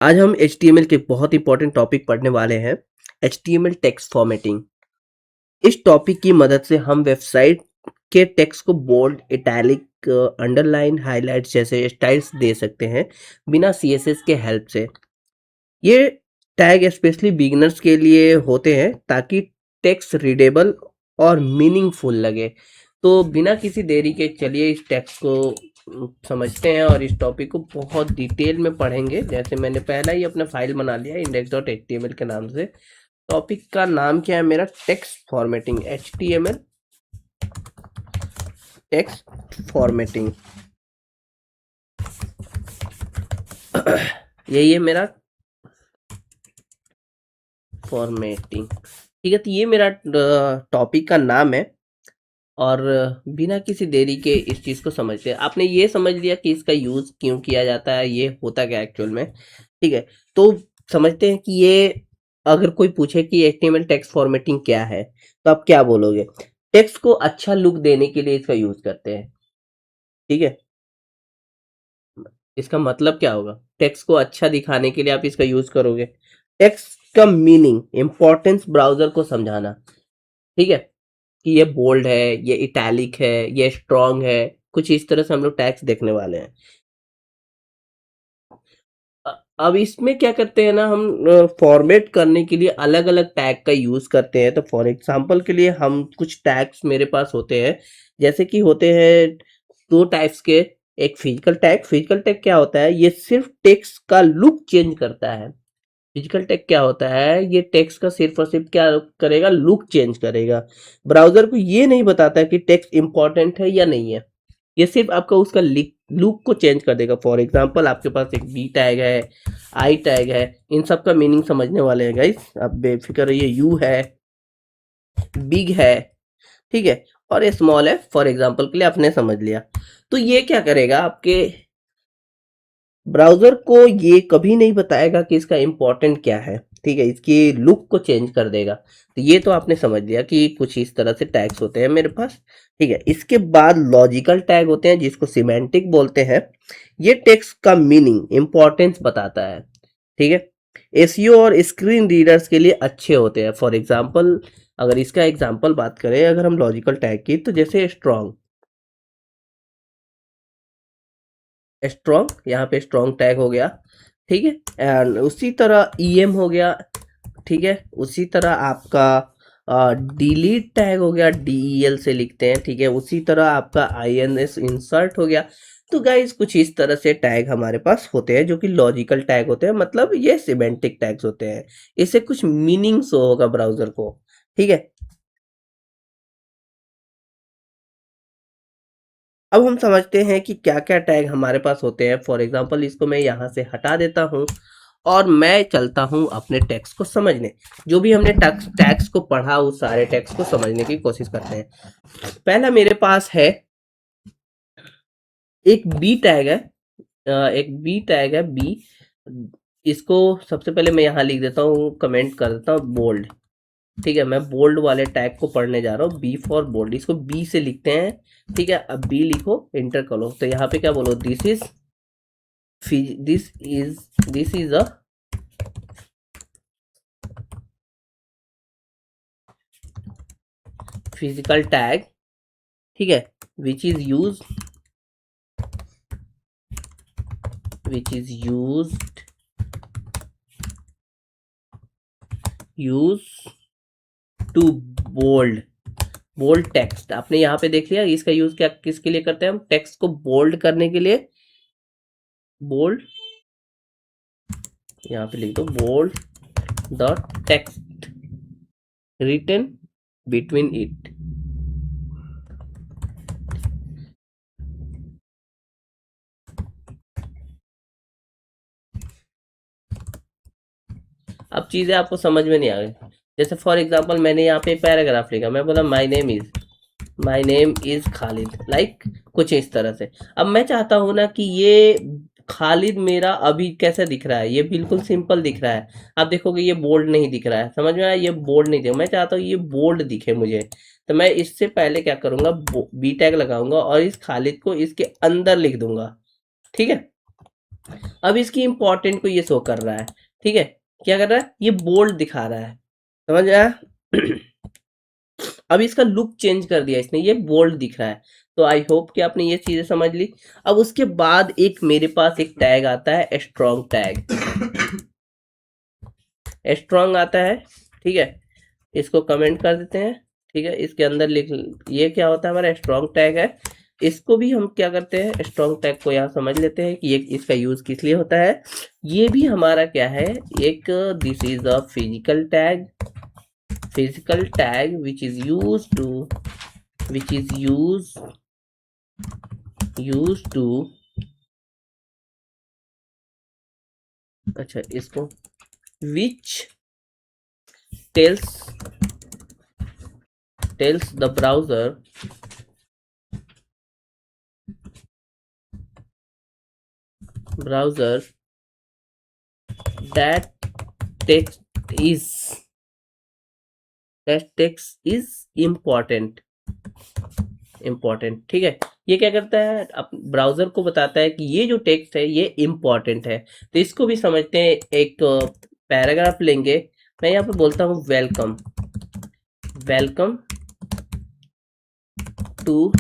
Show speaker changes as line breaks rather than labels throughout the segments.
आज हम HTML के बहुत इंपॉर्टेंट टॉपिक पढ़ने वाले हैं। HTML text formatting. इस टॉपिक की मदद से हम वेबसाइट के टेक्स्ट को बोल्ड, इटैलिक, अंडरलाइन, हाईलाइट जैसे स्टाइल्स दे सकते हैं बिना CSS के हेल्प से। ये टैग स्पेशली बिगिनर्स के लिए होते हैं ताकि टेक्स्ट रीडेबल और मीनिंगफुल लगे। तो बिना किसी देरी के चलिए इस टेक्स्ट को समझते हैं और इस टॉपिक को बहुत डिटेल में पढ़ेंगे। जैसे मैंने पहला ही अपना फाइल बना लिया index.html के नाम से। टॉपिक का नाम क्या है मेरा? Text formatting, HTML text formatting. यही है मेरा फॉर्मेटिंग। ठीक है, तो ये मेरा टॉपिक का नाम है। और बिना किसी देरी के इस चीज़ को समझते हैं। आपने ये समझ लिया कि इसका यूज़ क्यों किया जाता है, ये होता क्या एक्चुअल में। ठीक है, तो समझते हैं कि ये अगर कोई पूछे कि HTML टेक्स्ट फॉर्मेटिंग क्या है, तो आप क्या बोलोगे? टेक्स्ट को अच्छा लुक देने के लिए इसका यूज़ करते हैं। ठीक है, इसका मतलब क्या होगा? टेक्स्ट को अच्छा दिखाने के लिए आप इसका यूज़ करोगे। टेक्स्ट का मीनिंग, इंपॉर्टेंस ब्राउज़र को समझाना। ठीक है, कि ये बोल्ड है, ये इटैलिक है, ये स्ट्रॉन्ग है। कुछ इस तरह से हम लोग टैग्स देखने वाले हैं। अब इसमें क्या करते हैं ना, हम फॉर्मेट करने के लिए अलग अलग टैग का यूज करते हैं। तो फॉर एग्जांपल के लिए हम कुछ टैग्स मेरे पास होते हैं, जैसे कि होते हैं दो टाइप्स के। एक फिजिकल टैग। फिजिकल टैग क्या होता है? ये सिर्फ टेक्स्ट का लुक चेंज करता है। फिजिकल टैग क्या होता है? ये टेक्स्ट का सिर्फ और सिर्फ क्या करेगा? लुक चेंज करेगा। ब्राउजर को ये नहीं बताता कि टेक्स्ट इंपॉर्टेंट है या नहीं है। ये सिर्फ आपका उसका लुक को चेंज कर देगा। फॉर एग्जांपल आपके पास एक बी टैग है, आई टैग है। इन सब का मीनिंग समझने वाले हैं गाइस, आप बेफिक्र रहिए। यू है, बिग है, ठीक है, और स्मॉल है। फॉर एग्जांपल के लिए आपने समझ लिया। तो ये क्या करेगा? आपके ब्राउज़र को ये कभी नहीं बताएगा कि इसका इम्पोर्टेंट क्या है। ठीक है, इसकी लुक को चेंज कर देगा। तो ये तो आपने समझ लिया कि कुछ इस तरह से टैग्स होते हैं मेरे पास। ठीक है, इसके बाद लॉजिकल टैग होते हैं जिसको सिमेंटिक बोलते हैं। ये टेक्स्ट का मीनिंग, इंपॉर्टेंस बताता है। ठीक है, एसईओ और स्क्रीन रीडर्स के लिए अच्छे होते हैं। फॉर एग्जाम्पल, अगर इसका एग्जाम्पल बात करें अगर हम लॉजिकल टैग की, तो जैसे स्ट्रॉन्ग। स्ट्रॉन्ग, यहाँ पे स्ट्रॉन्ग टैग हो गया। ठीक है, एंड उसी तरह ईएम हो गया। ठीक है, उसी तरह आपका डिलीट टैग हो गया, DEL से लिखते हैं। ठीक है, उसी तरह आपका INS इंसर्ट हो गया। तो गाइस कुछ इस तरह से टैग हमारे पास होते हैं जो कि लॉजिकल टैग होते हैं, मतलब ये सिमेंटिक टैग्स होते हैं। इससे कुछ मीनिंग शो होगा ब्राउजर को। ठीक है, अब हम समझते हैं कि क्या क्या टैग हमारे पास होते हैं। फॉर एग्जाम्पल इसको मैं यहाँ से हटा देता हूँ और मैं चलता हूँ अपने टेक्स्ट को समझने। जो भी हमने टैग्स को पढ़ा उस सारे टैग्स को समझने की कोशिश करते हैं। पहला मेरे पास है एक बी टैग है। एक बी टैग है, बी। इसको सबसे पहले मैं यहाँ लिख देता हूँ, कमेंट कर देता हूँ, बोल्ड। ठीक है, मैं बोल्ड वाले टैग को पढ़ने जा रहा हूँ। बी फॉर बोल्ड, इसको बी से लिखते हैं। ठीक है, अब बी लिखो, इंटर करो। तो यहाँ पे क्या बोलो? This is this is a physical tag. ठीक है, which is use which is use to bold bold text. आपने यहाँ पे देख लिया इसका यूज क्या किसके लिए करते हैं? हम टेक्स्ट को बोल्ड करने के लिए। बोल्ड, यहाँ पे लिख दो, bold the text written between it. अब चीजें आपको समझ में नहीं आ गई। जैसे फॉर एग्जांपल मैंने यहाँ पे पैराग्राफ लिखा, मैं बोला my name is Khalid, like कुछ इस तरह से। अब मैं चाहता हूँ ना कि ये खालिद मेरा अभी कैसा दिख रहा है? ये बिल्कुल सिंपल दिख रहा है। आप देखोगे ये बोल्ड नहीं दिख रहा है। समझ में आया? ये बोल्ड नहीं दिख, मैं चाहता हूँ ये बोल्ड दिखे मुझे। तो मैं इससे पहले क्या करूंगा? बी टैग लगाऊंगा और इस खालिद को इसके अंदर लिख दूंगा। ठीक है, अब इसकी इंपॉर्टेंट को ये शो कर रहा है, ठीक है, क्या कर रहा है, ये बोल्ड दिखा रहा है, समझ आया। अब इसका लुक चेंज कर दिया इसने, ये बोल्ड दिख रहा है। तो आई होप कि आपने ये चीजें समझ ली। अब उसके बाद एक मेरे पास एक टैग आता है स्ट्रॉन्ग टैग, स्ट्रॉन्ग आता है, ठीक है, इसको कमेंट कर देते हैं, ठीक है, इसके अंदर लिख, ये क्या होता है, हमारा स्ट्रॉन्ग टैग है। इसको भी हम क्या करते हैं, स्ट्रॉन्ग टैग को यहाँ समझ लेते हैं कि ये इसका यूज किस लिए होता है। ये भी हमारा क्या है, एक this is a physical tag which is use to which is use to, अच्छा इसको, which tells the browser that text is important, ठीक है। ये क्या करता है, ब्राउजर को बताता है कि ये जो टेक्स्ट है ये इम्पोर्टेंट है। तो इसको भी समझते हैं, एक पैराग्राफ लेंगे, मैं यहाँ पे बोलता हूँ welcome to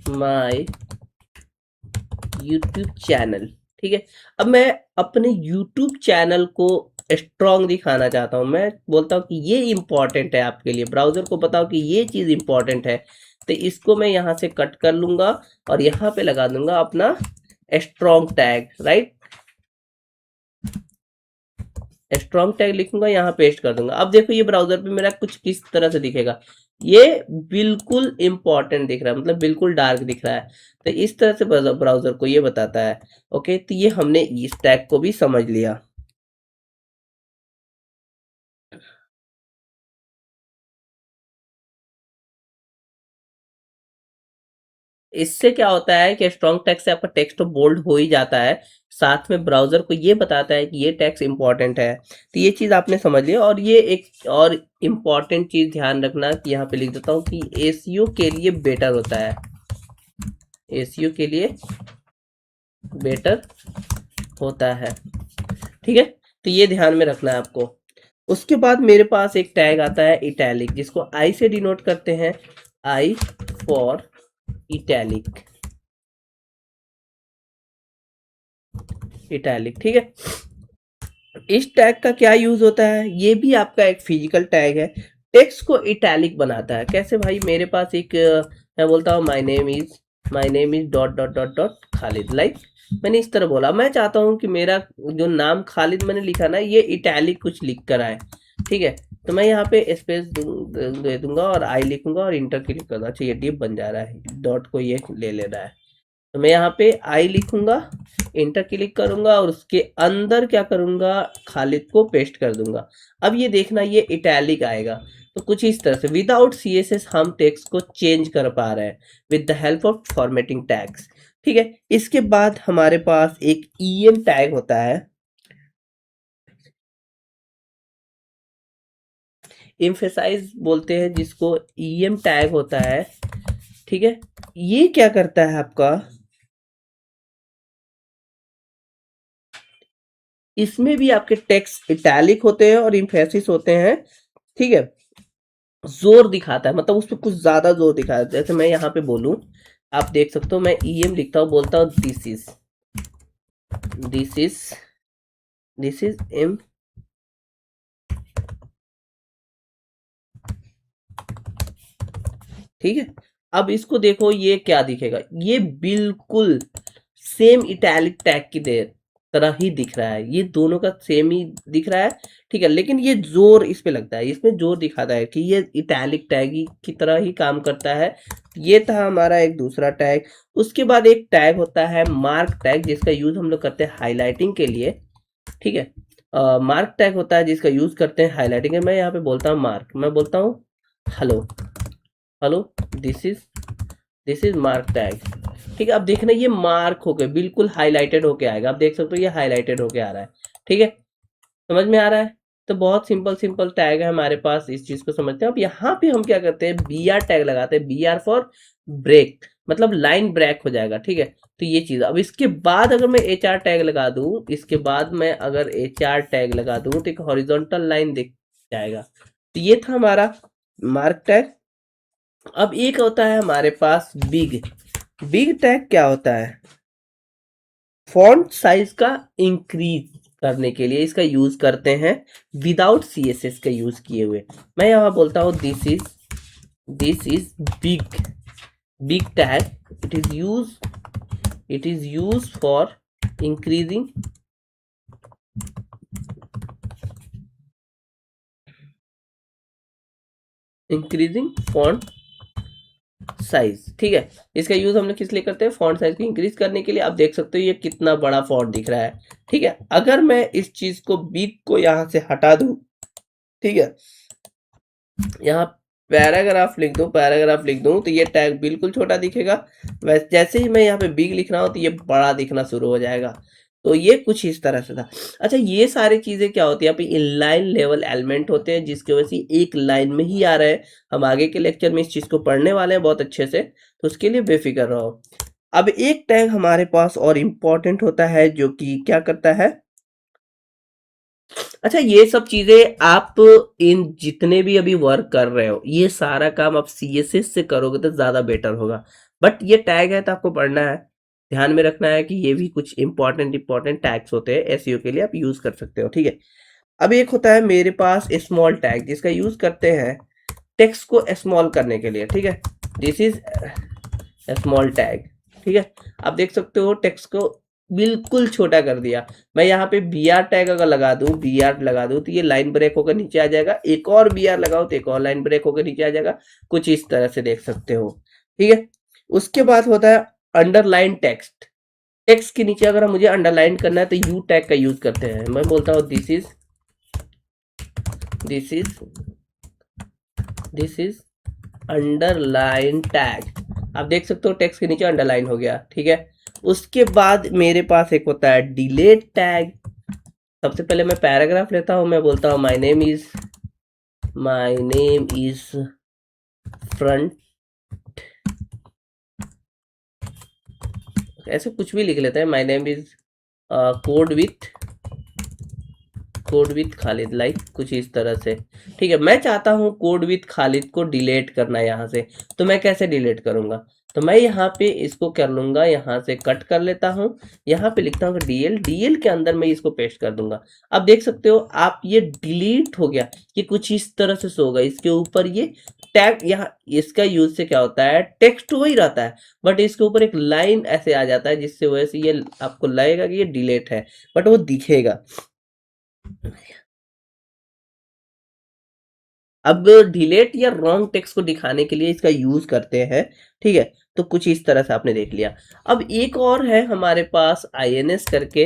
my YouTube channel, ठीक है। अब मैं अपने यूट्यूब चैनल को स्ट्रॉन्ग दिखाना चाहता हूँ, मैं बोलता हूँ कि ये इंपॉर्टेंट है आपके लिए, ब्राउजर को बताओ कि ये चीज इंपॉर्टेंट है। तो इसको मैं यहाँ से कट कर लूंगा और यहाँ पे लगा दूंगा अपना strong tag, right, strong tag लिखूंगा, यहाँ पेस्ट कर दूंगा। अब देखो ये ब्राउजर पे मेरा कुछ किस तरह से दिखेगा, ये बिल्कुल इंपॉर्टेंट दिख रहा है, मतलब बिल्कुल डार्क दिख रहा है। तो इस तरह से ब्राउजर को ये बताता है। ओके, तो ये हमने इस टैग को भी समझ लिया। इससे क्या होता है कि स्ट्रॉन्ग टैग से आपका टेक्स्ट तो बोल्ड हो ही जाता है, साथ में ब्राउजर को ये बताता है कि ये टेक्स्ट इंपॉर्टेंट है। तो ये चीज आपने समझ लिया। और ये एक और इम्पॉर्टेंट चीज ध्यान रखना कि यहाँ पे लिख देता हूँ कि एसईओ के लिए बेटर होता है, एसईओ के लिए बेटर होता है, ठीक है। तो ये ध्यान में रखना है आपको। उसके बाद मेरे पास एक टैग आता है इटैलिक, जिसको आई से डिनोट करते हैं, आई फॉर इटैलिक, ठीक है। इस टैग का क्या यूज होता है, ये भी आपका एक फिजिकल टैग है, टेक्स्ट को इटैलिक बनाता है। कैसे भाई, मेरे पास एक मैं बोलता हूँ my name is dot dot dot dot Khalid, like मैंने इस तरह बोला, मैं चाहता हूँ कि मेरा जो नाम खालिद मैंने लिखा ना, ये इटैलिक कुछ लिख कर आए, ठीक है। तो मैं यहाँ पे स्पेस दे दूंगा और आई लिखूंगा और इंटर क्लिक करूंगा। अच्छा ये डिप बन जा रहा है, डॉट को ये ले ले रहा है। तो मैं यहाँ पे आई लिखूंगा, इंटर क्लिक करूंगा और उसके अंदर क्या करूंगा, खालिद को पेस्ट कर दूंगा। अब ये देखना, ये इटैलिक आएगा। तो कुछ इस तरह से विदाउट सीएसएस हम टेक्स्ट को चेंज कर पा रहे हैं with the help of formatting tags, ठीक है। इसके बाद हमारे पास एक ईएम टैग होता है, एम्फेसाइज बोलते हैं जिसको, ईएम टैग होता है, ठीक है। ये क्या करता है आपका, इसमें भी आपके टेक्स्ट इटैलिक होते हैं और इम्फेसिस होते हैं, ठीक है। जोर दिखाता है, मतलब उस पर कुछ ज्यादा जोर दिखाता है। जैसे मैं यहाँ पे बोलूं, आप देख सकते हो, मैं ईएम लिखता हूँ, बोलता हूँ दिस इज एम, ठीक है। अब इसको देखो, ये क्या दिखेगा, ये बिल्कुल सेम इटैलिक टैग की तरह ही दिख रहा है, ये दोनों का सेम ही दिख रहा है, ठीक है। लेकिन ये जोर इस पे लगता है, इसमें जोर दिखाता है कि ये इटैलिक टैग की तरह ही काम करता है। ये था हमारा एक दूसरा टैग। उसके बाद एक टैग होता है मार्क टैग, जिसका यूज हम लोग करते हैं हाईलाइटिंग के लिए, ठीक है। मार्क टैग होता है जिसका यूज करते हैं हाईलाइटिंग के। मैं यहाँ पे बोलता हूँ मार्क, मैं बोलता हूँ hello hello, this is mark tag, ठीक है। अब देखना, ये मार्क होके बिल्कुल हाईलाइटेड होके आएगा, आप देख सकते हो ये हाईलाइटेड होके आ रहा है, ठीक है। समझ में आ रहा है। तो बहुत सिंपल टैग है हमारे पास, इस चीज को समझते हैं। अब यहाँ पे हम क्या करते हैं, बी आर टैग लगाते हैं, बी आर फॉर ब्रेक, मतलब लाइन ब्रेक हो जाएगा, ठीक है। तो ये चीज, अब इसके बाद अगर मैं एच आर टैग लगा दूं, इसके बाद मैं अगर एच आर टैग लगा दूं तो एक हॉरिजॉन्टल लाइन दिख जाएगा। तो ये था हमारा मार्क टैग। अब एक होता है हमारे पास बिग। बिग टैग क्या होता है? फॉन्ट साइज का इंक्रीज करने के लिए इसका यूज करते हैं, विदाउट सीएसएस का यूज किए हुए। मैं यहां बोलता हूं this is big, big tag. It is use for increasing increasing font size, ठीक है। इसका यूज हम लोग किस लिए करते हैं? फॉन्ट साइज को इंक्रीज करने के लिए। आप देख सकते हो ये कितना बड़ा फॉन्ट दिख रहा है, ठीक है। अगर मैं इस चीज को बिग को यहां से हटा दूं, ठीक है, यहाँ पैराग्राफ लिख दूं तो ये टैग बिल्कुल छोटा दिखेगा। वैसे जैसे ही मैं यहाँ पे बिग लिख रहा हूँ तो ये बड़ा दिखना शुरू हो जाएगा। तो ये कुछ इस तरह से था। अच्छा, ये सारी चीजें क्या होती है? यहाँ पे इनलाइन लेवल एलिमेंट होते हैं जिसकी वजह से एक लाइन में ही आ रहे हैं। हम आगे के लेक्चर में इस चीज को पढ़ने वाले हैं बहुत अच्छे से, तो उसके लिए बेफिक्र रहो। अब एक टैग हमारे पास और इम्पोर्टेंट होता है जो कि क्या करता है। अच्छा, ये सब चीजें आप इन जितने भी अभी वर्क कर रहे हो, ये सारा काम आप सीएसएस से करोगे तो ज्यादा बेटर होगा। बट ये टैग है तो आपको पढ़ना है, ध्यान में रखना है कि ये भी कुछ इंपॉर्टेंट टैग्स होते हैं एसईओ के लिए, आप यूज कर सकते हो, ठीक है। अब एक होता है मेरे पास स्मॉल टैग, जिसका यूज करते हैं टेक्स्ट को स्मॉल करने के लिए, ठीक है। दिस इज स्मॉल टैग, ठीक है। आप देख सकते हो टेक्स्ट को बिल्कुल छोटा कर दिया। मैं यहाँ पे बी आर टैग अगर लगा दूं, बी आर लगा दूं तो ये लाइन ब्रेक होकर नीचे आ जाएगा। एक और बी आर लगाओ तो एक और लाइन ब्रेक होकर नीचे आ जाएगा। कुछ इस तरह से देख सकते हो, ठीक है। उसके बाद होता है अंडरलाइन टेक्स्ट। टेक्स्ट के नीचे अगर मुझे अंडरलाइन करना है तो यू टैग का यूज करते हैं। मैं बोलता हूँ this is this is underline tag. आप देख सकते हो टेक्स्ट के नीचे अंडरलाइन हो गया, ठीक है। उसके बाद मेरे पास एक होता है डिलेट टैग। सबसे पहले मैं पैराग्राफ लेता हूं, मैं बोलता हूं माय नेम इज फ्रंट, ऐसे कुछ भी लिख लेते हैं। My name is code with Khalid, like कुछ इस तरह से, ठीक है। मैं चाहता हूं कोड विथ खालिद को डिलीट करना यहाँ से, तो मैं कैसे डिलीट करूंगा? तो मैं यहाँ पे इसको कर लूंगा, यहाँ से कट कर लेता हूँ, यहाँ पे लिखता हूँ डीएल के अंदर मैं इसको पेस्ट कर दूंगा। अब देख सकते हो आप, ये डिलीट हो गया। ये कुछ इस तरह से होगा, इसके ऊपर ये टैग, यहाँ इसका यूज से क्या होता है, टेक्स्ट वही रहता है बट इसके ऊपर एक लाइन ऐसे आ जाता है जिससे वजह से ये आपको लगेगा कि ये डिलीट है, बट वो दिखेगा। अब डिलेट या रॉन्ग टेक्स्ट को दिखाने के लिए इसका यूज करते हैं, ठीक है। तो कुछ इस तरह से आपने देख लिया। अब एक और है हमारे पास आईएनएस करके,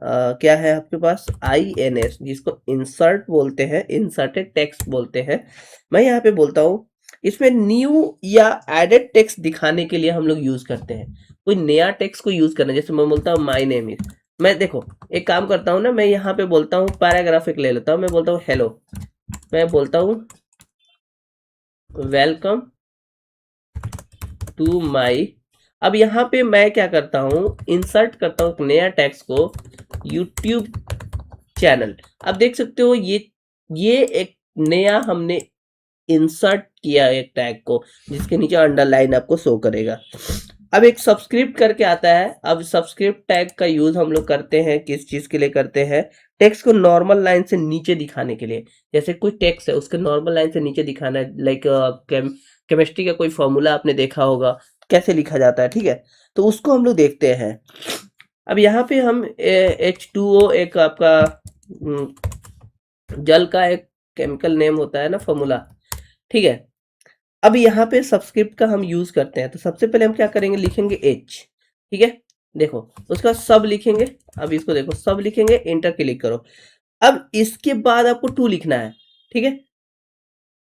क्या है आपके पास? आईएनएस, जिसको इंसर्ट बोलते हैं, इंसर्टेड टेक्स्ट बोलते हैं। मैं यहाँ पे बोलता हूँ इसमें न्यू या एडेड टेक्स्ट दिखाने के लिए हम लोग यूज करते हैं। कोई नया टेक्स्ट को यूज करना, जैसे मैं बोलता हूँ माई नेम इज, मैं देखो एक काम करता हूँ ना, मैं यहाँ पे बोलता हूँ पैराग्राफ एक ले लेता हूँ, मैं बोलता हूँ हेलो, मैं बोलता हूँ वेलकम टू माई। अब यहाँ पे मैं क्या करता हूँ, इंसर्ट करता हूँ नया टेक्स्ट को, यूट्यूब चैनल। अब देख सकते हो ये एक नया हमने इंसर्ट किया एक टैग को, जिसके नीचे अंडरलाइन आपको शो करेगा। अब एक सब्सक्रिप्ट करके आता है। अब सब्सक्रिप्ट टैग का यूज हम लोग करते हैं किस चीज के लिए करते हैं? टेक्स्ट को नॉर्मल लाइन से नीचे दिखाने के लिए। जैसे कोई टेक्स्ट है उसके नॉर्मल लाइन से नीचे दिखाना है, लाइक केमिस्ट्री का कोई फॉर्मूला आपने देखा होगा कैसे लिखा जाता है, ठीक है। तो उसको हम लोग देखते हैं। अब यहाँ पे हम H2O, एक आपका जल का एक केमिकल नेम होता है ना, फॉर्मूला, ठीक है। अब यहाँ पे सब्सक्रिप्ट का हम यूज करते हैं, तो सबसे पहले हम क्या करेंगे, लिखेंगे एच, ठीक है। देखो उसका सब लिखेंगे। अब इसको देखो सब लिखेंगे, एंटर क्लिक करो। अब इसके बाद आपको टू लिखना है, ठीक है,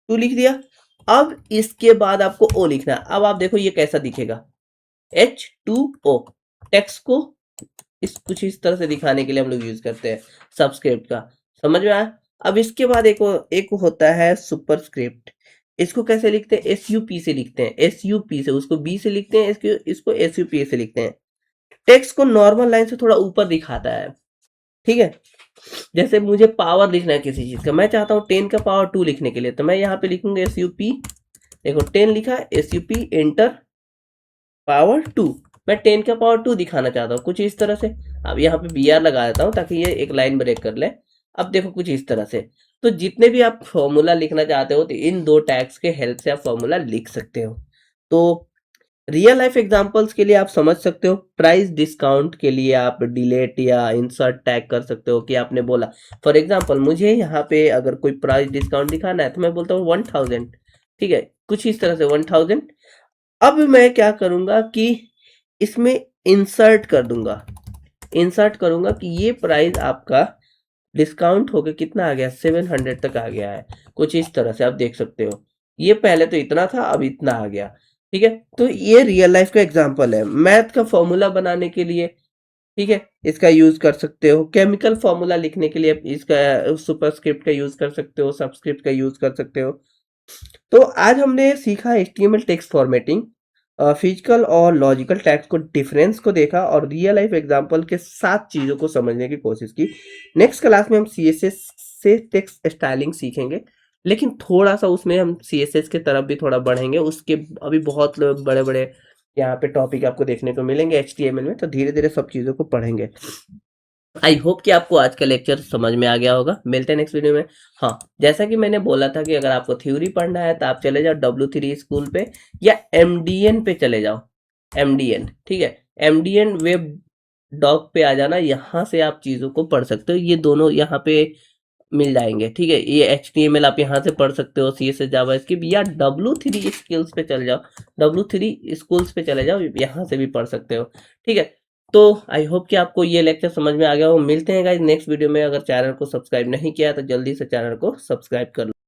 टू लिख दिया। अब इसके बाद आपको ओ लिखना है। अब आप देखो ये कैसा दिखेगा, H2O। टेक्स्ट को इस कुछ इस तरह से दिखाने के लिए हम लोग यूज करते हैं सब्सक्रिप्ट का। समझ में आया? अब इसके बाद एक होता है सुपरस्क्रिप्ट। इसको कैसे लिखते हैं? एसयूपी से लिखते हैं, एसयूपी से, उसको बी से लिखते हैं, इसको एसयूपी से लिखते हैं। टेक्स्ट को नॉर्मल लाइन से थोड़ा ऊपर दिखाता है, ठीक है। जैसे मुझे पावर लिखना है किसी चीज का, मैं चाहता हूँ 10 का पावर 2 लिखने के लिए, तो मैं यहाँ पे लिखूंगा एसयूपी, देखो 10 लिखा, एसयूपी एंटर पावर 2, मैं 10 का पावर 2 दिखाना चाहता हूँ कुछ इस तरह से। अब यहाँ पे बी आर लगा देता हूँ ताकि ये एक लाइन ब्रेक कर ले। अब देखो कुछ इस तरह से। तो जितने भी आप फॉर्मूला लिखना चाहते हो तो इन दो टैग्स के हेल्प से आप फॉर्मूला लिख सकते हो। तो रियल लाइफ एग्जांपल्स के लिए आप समझ सकते हो, प्राइस डिस्काउंट के लिए आप डिलीट या इंसर्ट टैग कर सकते हो कि आपने बोला फॉर एग्जांपल मुझे यहाँ पे अगर कोई प्राइस डिस्काउंट दिखाना है तो मैं बोलता हूँ 1000, ठीक है, कुछ इस तरह से 1000। अब मैं क्या करूंगा कि इसमें इंसर्ट कर दूंगा, इंसर्ट करूंगा कि ये प्राइस आपका डिस्काउंट होकर कितना आ गया, 700 तक आ गया है, कुछ इस तरह से आप देख सकते हो। ये पहले तो इतना था, अब इतना आ गया, ठीक है। तो ये रियल लाइफ का एग्जांपल है। मैथ का फॉर्मूला बनाने के लिए, ठीक है, इसका यूज कर सकते हो। केमिकल फॉर्मूला लिखने के लिए इसका सुपरस्क्रिप्ट का यूज कर सकते हो, सबस्क्रिप्ट का यूज कर सकते हो। तो आज हमने सीखा एचटीएमएल टेक्स्ट फॉर्मेटिंग, फिजिकल और लॉजिकल टैग्स को डिफरेंस को देखा और रियल लाइफ एग्जांपल के साथ चीज़ों को समझने की कोशिश की। नेक्स्ट क्लास में हम सीएसएस से टेक्स्ट स्टाइलिंग सीखेंगे, लेकिन थोड़ा सा उसमें हम सीएसएस के तरफ भी थोड़ा बढ़ेंगे। उसके अभी बहुत बड़े बड़े यहाँ पे टॉपिक आपको देखने को मिलेंगे एचटीएमएल में, तो धीरे धीरे सब चीज़ों को पढ़ेंगे। आई होप कि आपको आज का लेक्चर समझ में आ गया होगा। मिलते हैं नेक्स्ट वीडियो में। हाँ, जैसा कि मैंने बोला था कि अगर आपको थ्योरी पढ़ना है तो आप चले जाओ W3 स्कूल पे या एमडीएन पे चले जाओ, एमडीएन, ठीक है, एमडीएन वेब डॉग पे आ जाना, यहाँ से आप चीज़ों को पढ़ सकते हो। ये दोनों यहाँ पे मिल जाएंगे, ठीक है। ये HTML आप यहाँ से पढ़ सकते हो, CSS जावास्क्रिप्ट, या W3 स्किल्स पे चले जाओ, W3 स्कूल्स पे चले जाओ, यहाँ से भी पढ़ सकते हो, ठीक है। तो आई होप कि आपको ये लेक्चर समझ में आ गया हो। मिलते हैं गाइस नेक्स्ट वीडियो में। अगर चैनल को सब्सक्राइब नहीं किया तो जल्दी से चैनल को सब्सक्राइब कर लो।